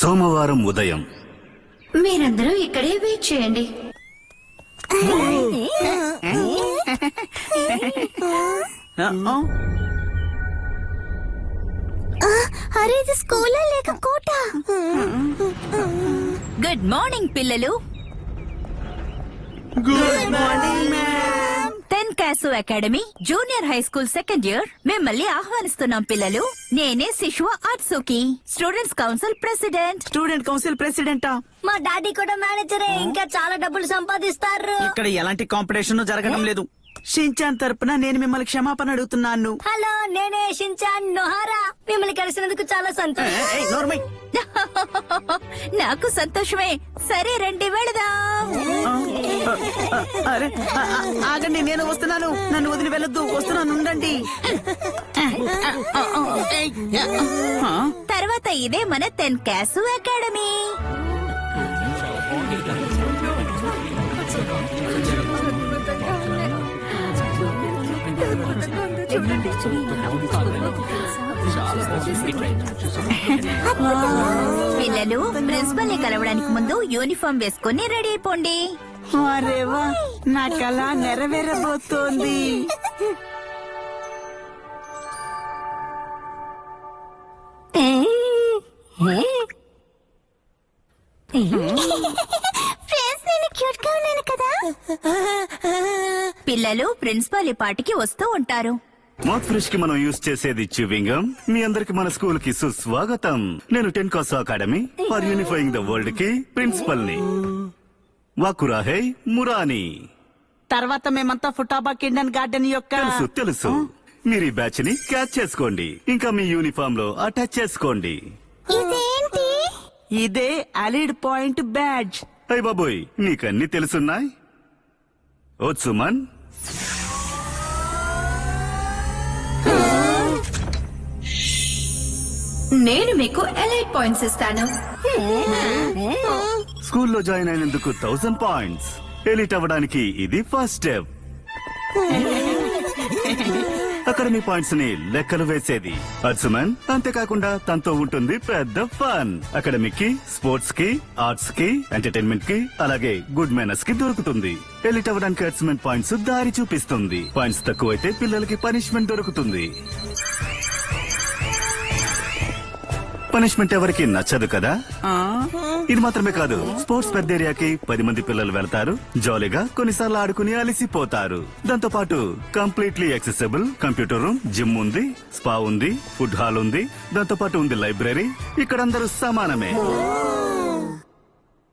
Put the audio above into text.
సోమవారం ఉదయం. మీరందరూ ఇక్కడే వెయిట్ చేయండి. అరే ఇది స్కూలా లేక కోట? గుడ్ మార్నింగ్ పిల్లలు. Good morning ma'am. 10 కాసు academy junior high school second year మిమ్మల్ని ఆహ్వానిస్తున్నాం పిల్లలు. నేనే శిశువ ఆట్సుకి, students council president. Student council ప్రెసిడెంటా? మా డాడీ కూడా మేనేజరే, ఇంకా చాలా డబ్బులు సంపాదిస్తారు. ఇక్కడ ఎలాంటి కాంపిటీషన్ జరగడం లేదు. షించాన్ తరపున నేను మిమ్మల్ని క్షమాపణ అడుగుతున్నాను. హలో, నేనే షించాన్ నొహారా. మిమ్మల్ని కలిసినందుకు చాలా సంతోషం. ఏయ్, నోర్మై. నాకు సంతోషమే. సరే రండి వెళదాం. అరే ఆగండి, నేను వస్తున్నాను. నన్ను వదిలి వెళ్ళొద్దు. వస్తున్నాను, ఉండండి. తర్వాత ఇదే మన 10 కాసు అకాడమీ. పిల్లలు ప్రిన్సిపల్ ని కలవడానికి ముందు యూనిఫామ్ వేసుకుని రెడీ అయిపోండి. అరేవా, నా కళ నెరవేరబోతోంది. పిల్లలు ప్రిన్సిపల్ ఈ పాటికి వస్తూ ఉంటారు. మౌత్ ఫ్రెష్ కి మనం యూజ్ చేసేది చ్యూవింగం. మీ అందరికి మన స్కూల్ కి సుస్వాగతం. నేను 10 కాసు academy for unifying the world కి ప్రిన్సిపల్ ని. వాకురాహే మురాని. తర్వాత మేమంతా ఫుటాబా కిండన్ గార్డెన్ యొక్క తెలుసు తెలుసు. మీరు ఈ బ్యాచ్ ని క్యాచ్ చేసుకోండి. ఇంకా మీ యూనిఫామ్ లో అటాచ్ చేసుకోండి. ఇదేంటి? ఇదే అలీడ్ పాయింట్ బ్యాడ్జ్. అయ్య బాబోయ్, నీకన్నీ తెలుసున్నాయి. ఓ సుమన్, నేను మీకు ఎలైట్ పాయింట్స్ ఇస్తాను. స్కూల్లో జాయిన్ అయినందుకు 1000 పాయింట్స్. ఎలిట్ అవ్వడానికి ఇది ఫస్ట్ స్టెప్. అకాడమీ పాయింట్స్ ని లెక్కలు వేసేది అర్చుమన్. అంతేకాకుండా తనతో ఉంటుంది పెద్ద ఫన్. అకాడమిక్ కి, స్పోర్ట్స్ కి, ఆర్ట్స్ కి, ఎంటర్టైన్మెంట్ కి, అలాగే గుడ్ మేనర్స్ కి దొరుకుతుంది. ఎలిట్ అవ్వడానికి అర్చుమన్ పాయింట్స్ దారి చూపిస్తుంది. పాయింట్స్ తక్కువైతే పిల్లలకి పనిష్మెంట్ దొరుకుతుంది. పనిష్మెంట్ ఎవరికి నచ్చదు కదా. ఇది మాత్రమే కాదు, స్పోర్ట్స్ పెద్ద ఏరియాకి 10 మంది పిల్లలు వెళ్తారు. జాలీగా కొన్నిసార్లు ఆడుకుని అలిసిపోతారు. దాంతో పాటు completely accessible computer room, gym ఉంది, స్పా ఉంది, ఫుడ్ హాల్ ఉంది. దాంతో పాటు ఉంది లైబ్రరీ. ఇక్కడ అందరూ సమానమే.